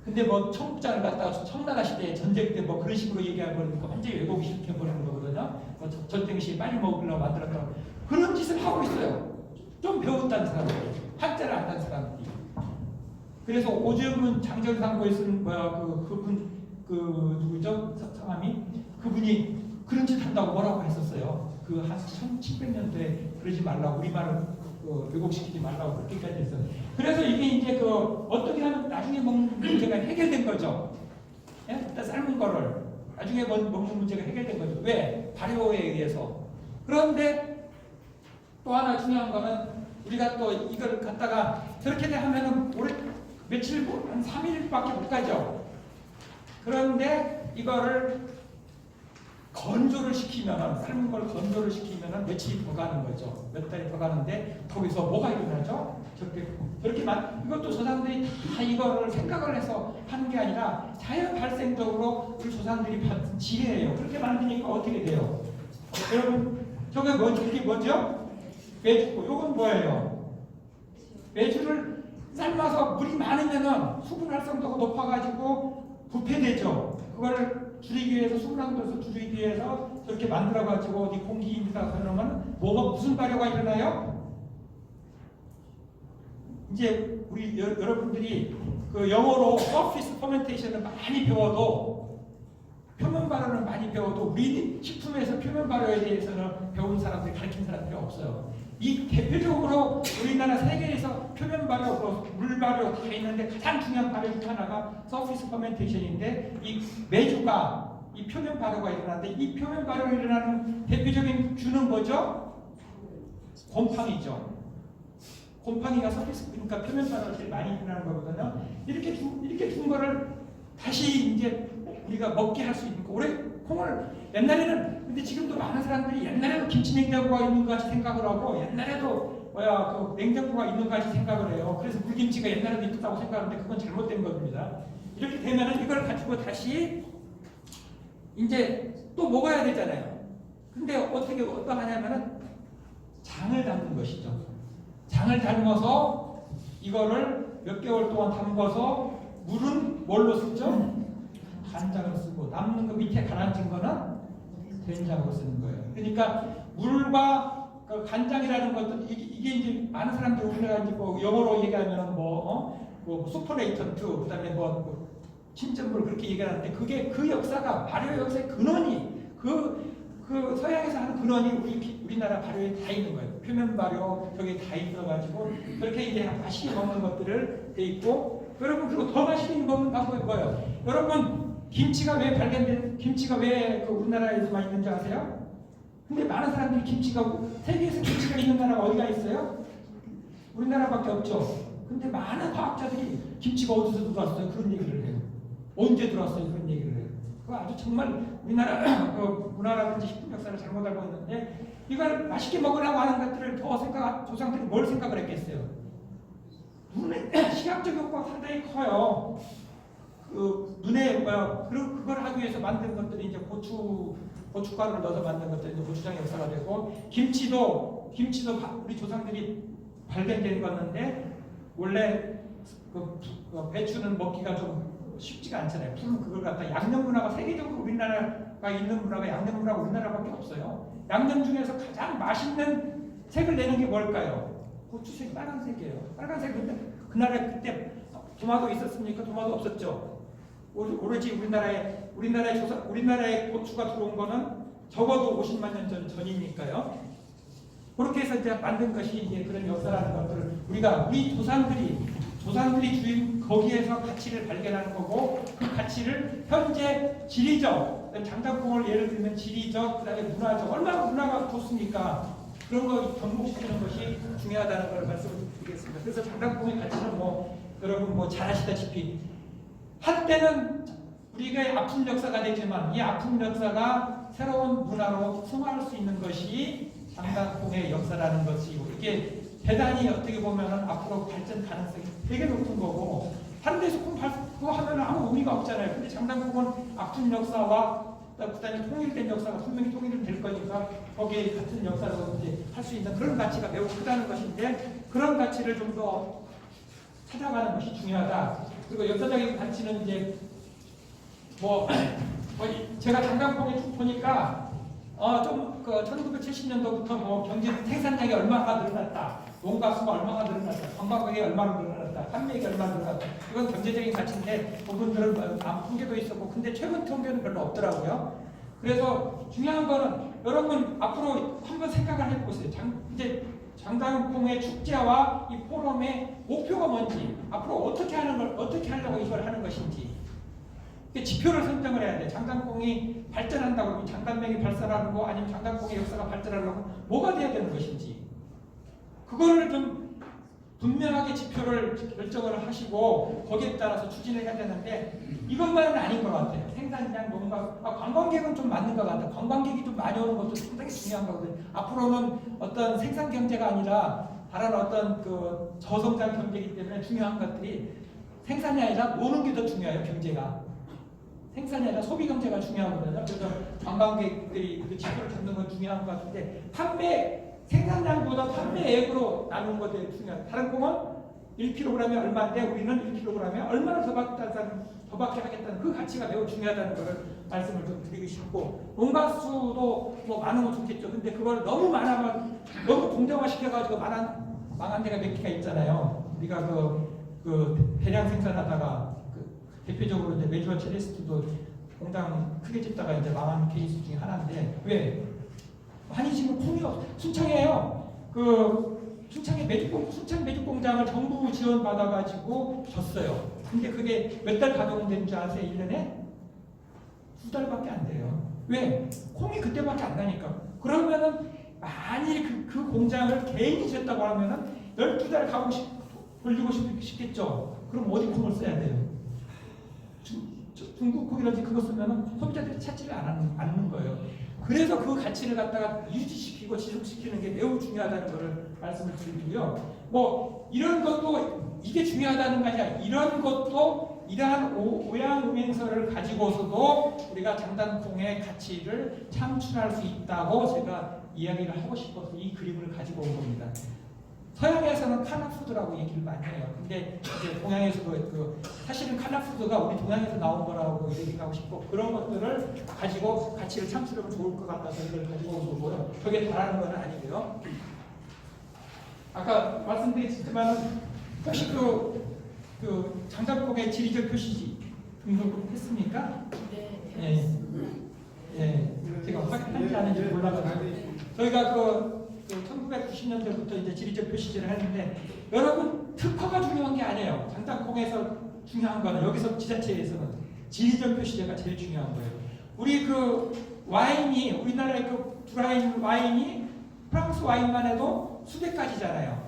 [SPEAKER 1] 근데 청국장을 갖다가 청나라 시대에 전쟁 때 그런 식으로 얘기해버리니까 완전히 왜곡시켜버리는 거거든요. 전쟁 시에 빨리 먹으려고 만들었다고. 그런 짓을 하고 있어요. 좀 배웠다는 사람들이, 한자를 안다는 사람들이. 그래서 오재문 장전상고에 쓴 그분 누구죠? 성함이? 그분이 그런 짓 한다고 뭐라고 했었어요. 한 1700년도에 그러지 말라고, 우리말을 왜곡시키지 말라고 그렇게까지 했어요. 그래서 이게 이제 어떻게 하면 나중에 먹는 문제가 해결된 거죠. 예? 일단 삶은 거를 나중에 먹는 문제가 해결된 거죠. 왜? 발효에 의해서. 그런데 또 하나 중요한 거는 우리가 또 이걸 갖다가 저렇게 하면은 며칠 한 3일밖에 못 가죠. 그런데 이거를 건조를 시키면은, 삶은 걸 건조를 시키면은 며칠이 더 가는 거죠. 몇 달이 더 가는데 거기서 뭐가 일어나죠? 저렇게만 이것도 조상들이 다 이거를 생각을 해서 하는 게 아니라 자연 발생적으로 우리 조상들이 받은 지혜예요. 그렇게 만드니까 어떻게 돼요? 여러분 저게 뭐죠? 이게 뭐죠? 메주고 이건 뭐예요? 메주를 삶아서 물이 많으면은 수분 활성도가 높아가지고 부패되죠. 그거를 줄이기 위해서 수분 활성도를 줄이기 위해서 저렇게 만들어가지고 어디 공기입니다. 그러면 뭐가 무슨 발효가 일어나요? 이제 우리 여러분들이 그 영어로 서피스 퍼멘테이션을 많이 배워도 표면 발효를 많이 배워도 우리 식품에서 표면 발효에 대해서는 배운 사람들이 가르친 사람들이 없어요. 이 대표적으로 우리나라 세계에서 표면 발효, 물 발효 다 있는데 가장 중요한 발효 중 하나가 서피스 퍼멘테이션인데 이 메주가 이 표면 발효가 일어나는데 이 표면 발효가 일어나는 대표적인 균은 뭐죠? 곰팡이죠. 곰팡이가 서피스, 그러니까 표면 발효가 제일 많이 일어나는 거거든요. 이렇게 준 거를 다시 이제 우리가 먹게 할 수 있는 거. 올해 콩을 옛날에는, 근데 지금도 많은 사람들이 옛날에도 김치 냉장고가 있는 것 같이 생각을 하고 옛날에도 그 냉장고가 있는 것 같이 생각을 해요. 그래서 물김치가 옛날에도 있었다고 생각하는데 그건 잘못된 겁니다. 이렇게 되면은 이걸 가지고 다시 이제 또 먹어야 되잖아요. 근데 어떻게 하냐면은 장을 담는 것이죠. 장을 담궈서 이거를 몇 개월 동안 담궈서 물은 뭘로 쓰죠? 간장을 쓰고 남는 거 밑에 가라앉은 거는 된장으로 쓰는 거예요. 그러니까 물과 그 간장이라는 것도 이게 이제 많은 사람들이 우리나라 이제 뭐 영어로 얘기하면은 뭐 수퍼레이턴트 그다음에 뭐 침전물 그렇게 얘기하는데 그게 그 역사가 발효 역사의 근원이 그 서양에서 하는 근원이 우리나라 발효에 다 있는 거예요. 표면 발효 저게 다 있어가지고 그렇게 이제 맛있게 먹는 것들을 돼 있고 여러분 그리고 더 맛있게 먹는 방법이 뭐예요? 여러분 김치가 왜 그 우리나라에서만 있는지 아세요? 근데 많은 사람들이 세계에서 김치가 있는 나라가 어디가 있어요? 우리나라밖에 없죠. 근데 많은 과학자들이 김치가 어디서 들어왔어요? 그런 얘기를 해요. 언제 들어왔어요? 그런 얘기를 해요. 그거 아주 정말 우리나라 문화라든지 식품 역사를 잘못 알고 있는데 이걸 맛있게 먹으라고 하는 것들을 조상들이 뭘 생각을 했겠어요? 눈에 시각적 효과가 상당히 커요. 눈에 그걸 하기 위해서 만든 것들이 이제 고춧가루를 넣어서 만든 것들이 이제 고추장의 역사가 되고 김치도 우리 조상들이 발견된 거였는데 원래 배추는 먹기가 좀 쉽지가 않잖아요. 그걸 갖다 양념 문화가 세계적으로 우리나라가 있는 문화가 양념 문화가 우리나라밖에 없어요. 양념 중에서 가장 맛있는 색을 내는 게 뭘까요? 고추색 빨간색이에요. 빨간색 근데 그때 도마도 있었습니까? 도마도 없었죠. 오로지 우리나라에 고추가 들어온 거는 적어도 50만 년 전이니까요. 그렇게 해서 이제 만든 것이 이제 그런 역사라는 것들을 우리 조상들이 주인 거기에서 가치를 발견하는 거고 그 가치를 현재 지리적 장단콩을 예를 들면 지리적 그다음에 문화적 얼마나 문화가 좋습니까? 그런 거 접목시키는 것이 중요하다는 걸 말씀을 드리겠습니다. 그래서 장단콩의 가치는 여러분 잘 아시다시피 한때는 우리가 아픈 역사가 되지만 이 아픈 역사가 새로운 문화로 승화할 수 있는 것이 장단콩의 역사라는 것이고 이게 대단히 어떻게 보면 앞으로 발전 가능성이 되게 높은 거고 다른 데서 그거 하면 아무 의미가 없잖아요. 근데 장단콩은 아픈 역사와 그다음에 통일된 역사가 분명히 통일은 될 거니까 거기에 같은 역사로 이제 할 수 있는 그런 가치가 매우 크다는 것인데 그런 가치를 좀 더 찾아가는 것이 중요하다. 그리고 역사적인 가치는 이제 제가 장단콩에 쭉 보니까 좀 1970년도부터 경제 생산량이 얼마가 늘어났다, 농가수가 얼마가 늘어났다, 관광객이 얼마나 늘어났다, 판매액이 얼마나 늘어났다. 이건 경제적인 가치인데 그분들은 통계도 있었고 근데 최근 통계는 별로 없더라고요. 그래서 중요한 거는 여러분 앞으로 한번 생각을 해보세요. 이제 장단콩의 축제와 이 포럼의 목표가 뭔지, 앞으로 어떻게 하려고 이걸 하는 것인지. 지표를 선정을 해야 돼. 장단콩이 발전한다고 그러면 장단맥이 발달하는 거 아니면 장단콩의 역사가 발전하려면 뭐가 돼야 되는 것인지 그거를 좀 분명하게 지표를 결정을 하시고 거기에 따라서 추진을 해야 되는데 이것만은 아닌 것 같아요. 생산량 뭔가 관광객은 좀 맞는 것 같아요. 관광객이 좀 많이 오는 것도 상당히 중요한 거거든요. 앞으로는 어떤 생산 경제가 아니라 다른 어떤 그 저성장 경제이기 때문에 중요한 것들이 생산이 아니라 노는 게 더 중요해요. 경제가 생산이 아니라 소비 경제가 중요하거든요. 그래서 관광객들이 그 지표를 잡는 건 중요한 것 같은데 생산량보다 판매액으로 나누는 것이 중요해요. 다른 콩은 1kg에 얼마인데 우리는 1kg에 얼마나 더밖에 하겠다는 그 가치가 매우 중요하다는 것을 말씀을 좀 드리고 싶고 농가수도 뭐 많으면 좋겠죠. 근데 그걸 너무 많아면 너무 공정화 시켜가지고 망한 데가 몇 개가 있잖아요. 우리가 그 대량 생산하다가 대표적으로 이제 메주얼 첼리스트도 공장 크게 짓다가 이제 망한 케이스 중에 하나인데 왜? 한인식은 콩이 순창이에요. 순창 메주 공장을 정부 지원 받아가지고 졌어요. 근데 그게 몇 달 가동된 줄 아세요? 1년에? 2달밖에 안 돼요. 왜? 콩이 그때밖에 안 나니까. 그러면은 만일 그 공장을 개인이 졌다고 하면은 12달 돌리고 싶겠죠. 그럼 어디 콩을 써야 돼요? 중국 콩이라든지 그거 쓰면은 소비자들이 찾지를 않는 거예요. 그래서 그 가치를 갖다가 유지시키고 지속시키는 게 매우 중요하다는 것을 말씀을 드리고요. 뭐 이런 것도 이게 중요하다는 게 아니라 이런 것도 이러한 오양오행설을 가지고서도 우리가 장단콩의 가치를 창출할 수 있다고 제가 이야기를 하고 싶어서 이 그림을 가지고 온 겁니다. 서양에서는 카나푸드라고 얘기를 많이 해요. 근데 이제 동양에서도 사실은 카나푸드가 우리 동양에서 나온 거라고 얘기하고 싶고 그런 것들을 가지고 가치를 창출하면 좋을 것 같아서 이걸 가지고 온 거고요. 저게 바라는 건 아니고요. 아까 말씀드렸지만 혹시 그 장단콩의 지리적 표시지 등록했습니까? 네. 예. 제가 확인한지 아닌지 몰라가지고 저희가 1990년대부터 이제 지리적 표시제를 하는데 여러분 특허가 중요한 게 아니에요. 장단콩에서 중요한 거는 여기서 지자체에서는 지리적 표시제가 제일 중요한 거예요. 우리 와인이 우리나라의 브라인 와인이 프랑스 와인만 해도 수백 가지잖아요.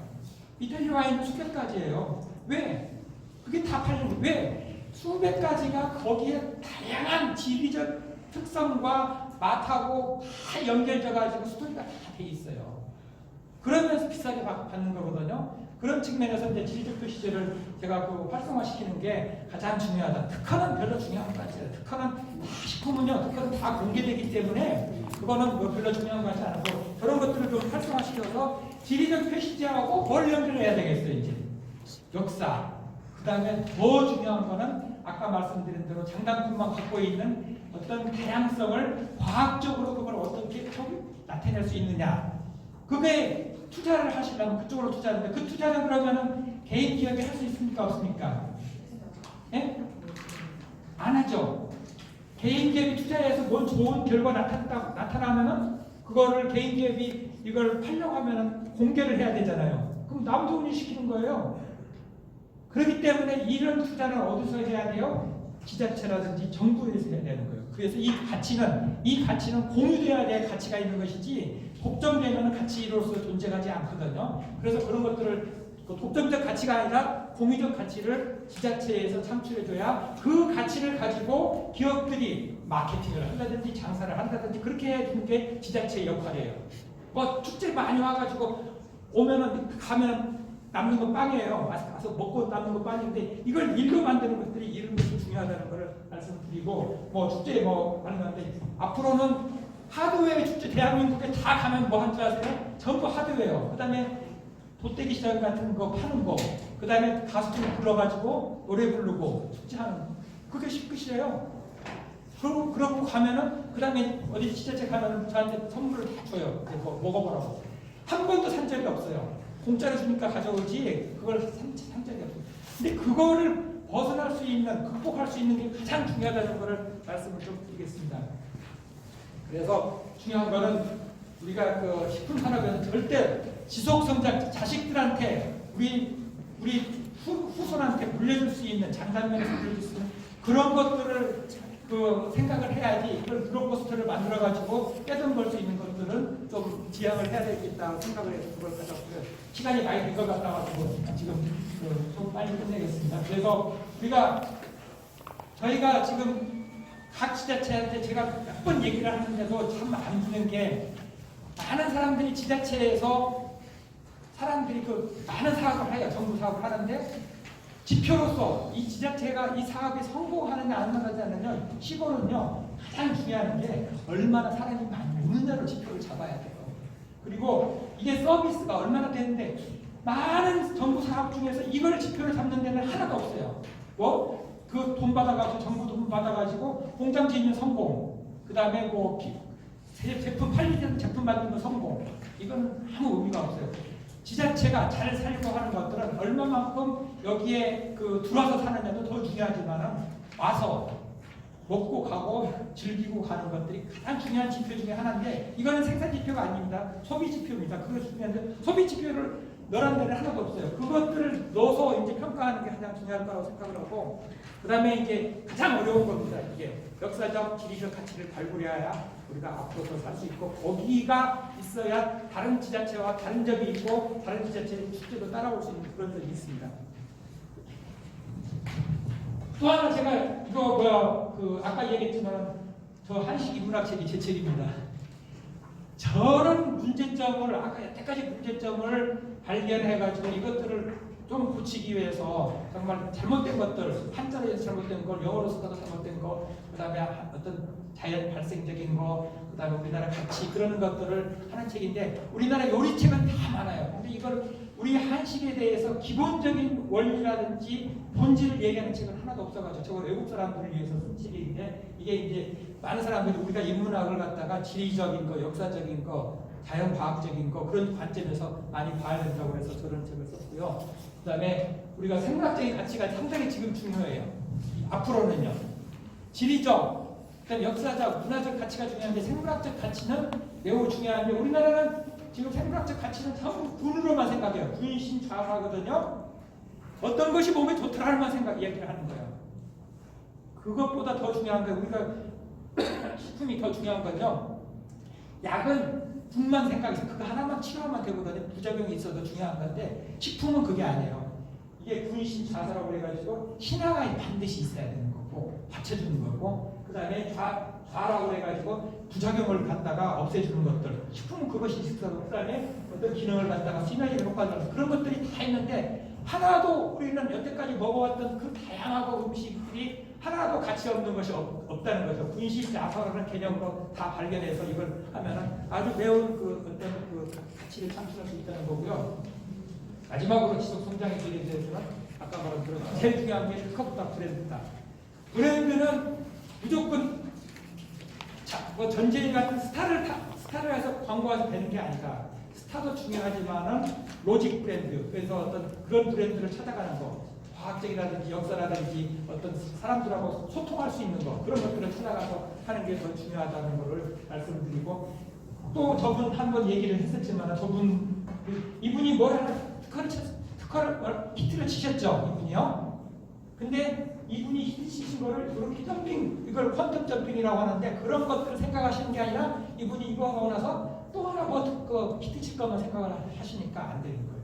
[SPEAKER 1] 이탈리아 와인도 수백 가지예요. 왜? 그게 다 팔리는 거예요. 왜? 수백 가지가 거기에 다양한 지리적 특성과 맛하고 다 연결돼 가지고 스토리가 다 돼 있어요. 그러면서 비싸게 받는 거거든요. 그런 측면에서 이제 지리적 표시제를 제가 활성화시키는 게 가장 중요하다. 특허는 별로 중요한 거 아니에요. 특허는 식품은요, 특허는 다 공개되기 때문에 그거는 뭐 별로 중요한 거 같지 않고 그런 것들을 좀 활성화시켜서 지리적 표시제하고 뭘 연결해야 되겠어요, 이제 역사. 그 다음에 더 중요한 거는 아까 말씀드린 대로 장단콩만 갖고 있는 어떤 다양성을 과학적으로 그걸 어떻게 나타낼 수 있느냐. 그게 투자를 하시려면 그쪽으로 투자하는데 그 투자는 그러면은 개인 기업이 할 수 있습니까? 없습니까? 예? 안 하죠. 개인 기업이 투자해서 뭔 좋은 결과 나타나면은 그거를 개인 기업이 이걸 팔려고 하면은 공개를 해야 되잖아요. 그럼 남동이 시키는 거예요. 그렇기 때문에 이런 투자는 어디서 해야 돼요? 지자체라든지 정부에서 해야 되는 거예요. 그래서 이 가치는 공유돼야 될 가치가 있는 것이지 독점되면 가치로서 존재하지 않거든요. 그래서 그런 것들을 독점적 가치가 아니라 공유적 가치를 지자체에서 창출해줘야 그 가치를 가지고 기업들이 마케팅을 한다든지 장사를 한다든지 그렇게 해주는 게 지자체의 역할이에요. 뭐 축제 많이 와가지고 가면은 남는 건 빵이에요. 가서 먹고 남는 건 빵인데 이걸 일로 만드는 것들이 이런 것이 중요하다는 것을 말씀드리고 뭐 축제에 하는 건데 앞으로는 하드웨어 축제 대한민국에 다 가면 뭐 한 줄 아세요? 전부 하드웨어. 그 다음에 돗대기 시장 같은 거 파는 거. 그 다음에 가수들 불러가지고 노래 부르고 축제하는 거. 그게 끝이에요. 그러고 가면은 그 다음에 어디 지자체 가면은 저한테 선물을 다 줘요. 먹어보라고. 한 번도 산 적이 없어요. 공짜로 주니까 가져오지 그걸 산 적이 없어요. 근데 그거를 벗어날 수 있는, 극복할 수 있는 게 가장 중요하다는 것을 말씀을 좀 드리겠습니다. 그래서 중요한 거는 우리가 식품 산업에서 절대 지속성장 자식들한테 우리 후손한테 물려줄 수 있는 장단면에서 물려줄 수 있는 그런 것들을 생각을 해야지. 이걸 블록버스터를 만들어가지고 떼돈 벌 수 있는 것들은 좀 지향을 해야 되겠다 생각을 해서 그걸 가졌고요. 시간이 많이 된 것 같아가지고 지금 좀 빨리 끝내겠습니다. 그래서 저희가 지금 각 지자체한테 제가 몇 번 얘기를 하는데도 참 안 듣는 게, 많은 사람들이 지자체에서 사람들이 많은 사업을 해요. 정부 사업을 하는데 지표로서 이 지자체가 이 사업이 성공하느냐 안 하느냐는요, 시골은요 가장 중요한 게 얼마나 사람이 많이 오느냐로 지표를 잡아야 돼요. 그리고 이게 서비스가 얼마나 되는데, 많은 정부 사업 중에서 이걸 지표를 잡는 데는 하나도 없어요. 그 돈 받아가지고, 정부 돈 받아가지고 공장 짓는 성공, 그 다음에 제품 팔리는 제품 만드는 성공, 이건 아무 의미가 없어요. 지자체가 잘 살고 하는 것들은 얼마만큼 여기에 들어와서 사느냐도 더 중요하지만, 와서 먹고 가고 즐기고 가는 것들이 가장 중요한 지표 중에 하나인데, 이거는 생산 지표가 아닙니다. 소비 지표입니다. 그거 중요한데, 소비 지표를 넣으라는 데는 하나도 없어요. 그것들을 넣어서 이제 평가하는 게 가장 중요할 거라고 생각을 하고, 그 다음에 이제 가장 어려운 겁니다. 이게 역사적, 지리적 가치를 발굴해야 우리가 앞으로 더 살 수 있고, 거기가 있어야 다른 지자체와 다른 점이 있고, 다른 지자체의 축제도 따라올 수 있는 그런 점이 있습니다. 또 하나 제가 아까 얘기했지만 저 한식 인문학책이 제 책입니다. 저런 문제점을, 아까 여태까지 문제점을 발견해가지고 이것들을 좀 고치기 위해서 정말 잘못된 것들, 한자로에서 잘못된 걸, 영어로 써도 잘못된 거, 그 다음에 어떤 자연 발생적인 거, 그 다음에 우리나라 가치, 그런 것들을 하는 책인데, 우리나라 요리책은 다 많아요. 근데 이걸 우리 한식에 대해서 기본적인 원리라든지 본질을 얘기하는 책은 하나도 없어가지고, 저거 외국 사람들을 위해서 쓴 책인데, 이게 이제 많은 사람들이 우리가 인문학을 갖다가 지리적인 거, 역사적인 거, 자연과학적인 거, 그런 관점에서 많이 봐야 된다고 해서 저런 책을 썼고요. 그 다음에 우리가 생물학적인 가치가 상당히 지금 중요해요. 앞으로는요. 지리적, 그다음에 역사적, 문화적 가치가 중요한데, 생물학적 가치는 매우 중요한데, 우리나라는 지금 생물학적 가치는 전부 군으로만 생각해요. 군신 좌하거든요. 어떤 것이 몸에 좋더라만 얘기를 하는 거예요. 그것보다 더 중요한 게, 우리가 식품이 더 중요한 건요. 약은 군만 생각해서 그거 하나만 치료하면 되거든요. 부작용이 있어도 중요한 건데, 식품은 그게 아니에요. 이게 군신 좌사라고 해가지고 신화가 반드시 있어야 되는 거고, 받쳐주는 거고, 그 다음에 좌라고 해가지고 부작용을 갖다가 없애주는 것들. 식품은 그것이 있어도, 그 다음에 어떤 기능을 갖다가 시너지를 효과를, 그런 것들이 다 있는데, 하나도 우리는 여태까지 먹어왔던 그 다양한 음식들이 하나도 가치 없는 것이 없다는 거죠. 분식 자서라는 개념으로 다 발견해서 이걸 하면은 아주 매운 어떤 가치를 창출할 수 있다는 거고요. 마지막으로 지속 성장의 길에 대해서는 아까 말한 대로 제일 중요한 게 특허부터 브랜드다. 브랜드는 무조건 전쟁 같은 스타를 해서 광고해서 되는 게 아니다. 스타도 중요하지만은 로직 브랜드, 그래서 어떤 그런 브랜드를 찾아가는 거, 과학적이라든지 역사라든지 어떤 사람들하고 소통할 수 있는 거, 그런 것들을 찾아가서 하는 게 더 중요하다는 것을 말씀드리고, 또 저분 한 번 얘기를 했었지만, 이분이 뭘 하나 히트를 치셨죠, 이분이요. 근데 이분이 히트 치신 거를 이렇게 점핑, 이걸 퀀텀 점핑이라고 하는데, 그런 것들을 생각하시는 게 아니라 이분이 이거 하고 나서 또 하나 히트 칠 것만 생각을 하시니까 안 되는 거예요.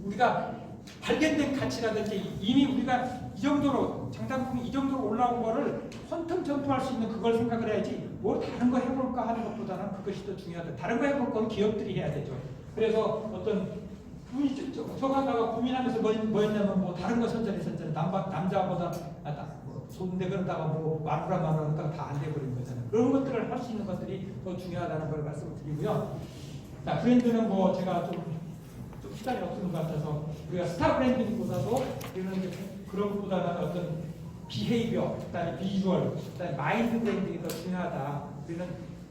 [SPEAKER 1] 우리가 발견된 가치라든지 이미 우리가 이 정도로 장단품이 이 정도로 올라온 거를 퀀텀 점프할 수 있는 그걸 생각을 해야지, 뭐 다른 거 해볼까 하는 것보다는 그것이 더 중요하다. 다른 거 해볼 건 기업들이 해야 되죠. 그래서 어떤 저거 하다가 고민하면서 뭐였냐면, 뭐 다른 거 선전해 남자보다 손대 그러다가 마누라다가 다 안 돼버린 거잖아요. 그런 것들을 할 수 있는 것들이 더 중요하다는 걸 말씀드리고요. 자, 브랜드는 제가 좀 시간이 없는 것 같아서, 우리가 스타 브랜딩보다도 그런 것보다는 어떤 비헤이비어, 그다음에 비주얼, 그다음에 마인드 브랜딩이 더 중요하다. 우리는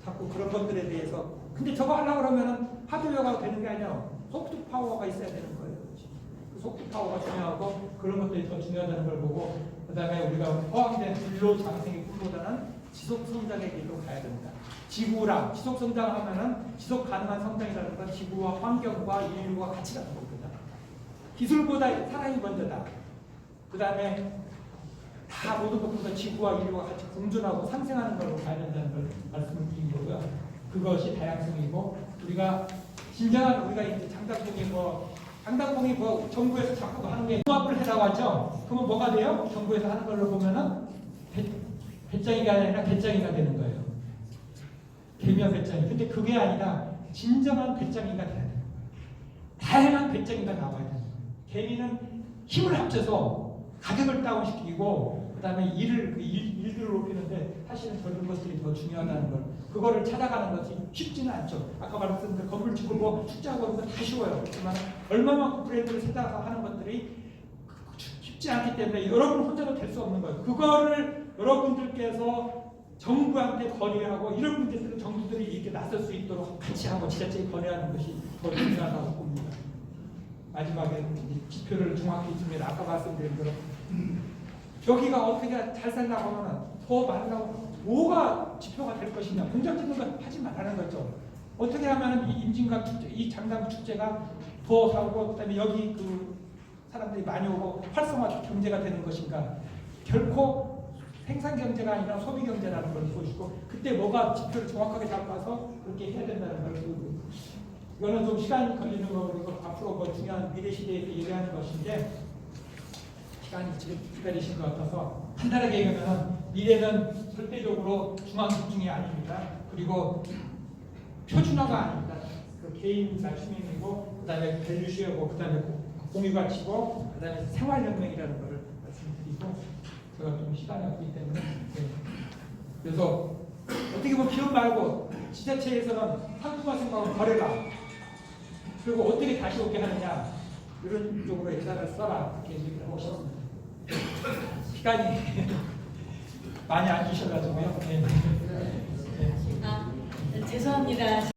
[SPEAKER 1] 자꾸 그런 것들에 대해서, 근데 저거 하려고 그러면은 하드웨어가 되는 게 아니라 소프트 파워가 있어야 되는 거예요. 그 소프트 파워가 중요하고, 그런 것들이 더 중요하다는 걸 보고, 그다음에 우리가 허황된 진로 장생의 꿈보다는 지속 성장의 길로 가야 됩니다. 지구랑 지속 성장하면은 지속 가능한 성장이라는 건 지구와 환경과 인류가 같이 가는 겁니다. 기술보다 사람이 먼저다. 그다음에 다 모든 것들과 지구와 인류가 같이 공존하고 상생하는 걸로 봐야 된다는 걸 말씀을 드린 거고요. 그것이 다양성이고 우리가 진정한 우리가 이제 장단봉이 뭐 정부에서 자꾸 하는 게 통합을 해라고 하죠. 그러면 뭐가 돼요? 정부에서 하는 걸로 보면은 배짱이가 아니라 개짱이가 되는 거예요. 개미와 배짱이. 근데 그게 아니라 진정한 배짱이가 돼야 돼요. 다양한 배짱이가 나와야 돼요. 개미는 힘을 합쳐서 가격을 다운시키고 그다음에 일들을 높이는데 사실은 저런 것들이 더 중요하다는 걸 그거를 찾아가는 것이 쉽지는 않죠. 아까 말씀드린 건물 짓고 축제하고 그런 거 다 쉬워요. 그렇지만 얼마만큼 브랜드를 세다가 하는 것들이 쉽지 않기 때문에 여러분 혼자도 될 수 없는 거예요. 그거를 여러분들께서 정부한테 건의하고 이런 문제들은 정부들이 이렇게 나설 수 있도록 같이 하고 지자체에 건의하는 것이 더 중요하다고 봅니다. 마지막에 지표를 정확히 있습니다. 아까 말씀드린 대로 여기가 어떻게 잘 살라고 하면 더 많으라고 뭐가 지표가 될 것이냐 공장 짓는 거 하지 말라는 거죠. 어떻게 하면 이 임진각 축제, 이 장당 축제가 더 살고 그다음에 여기 그 사람들이 많이 오고 활성화 경제가 되는 것인가 결코 생산 경제가 아니라 소비 경제라는 걸 보시고 그때 뭐가 지표를 정확하게 잡아서 그렇게 해야 된다는 걸 이거는 좀 시간이 걸리는 거고 앞으로 뭐 중요한 미래 시대에 얘기하는 것인데 시간이 지금 기다리신 것 같아서 간단하게 얘기하면 미래는 절대적으로 중앙집중이 아닙니다. 그리고 표준화가 아닙니다. 그 개인 맞춤형이고 그다음에 밸류시하고 그다음에 공유가치고 그다음에 생활혁명이라는 것을 말씀드리고 제가 좀 시간이 없기 때문에 그래서 어떻게 보면 기업 말고 지자체에서는 상품화 생각을 버려라. 그리고 어떻게 다시 오게 하느냐 이런 쪽으로 예산을 써라 이렇게 얘기를 하고 싶습니다. 시간이 많이 안 주셔가지고요. 네.
[SPEAKER 2] 죄송합니다.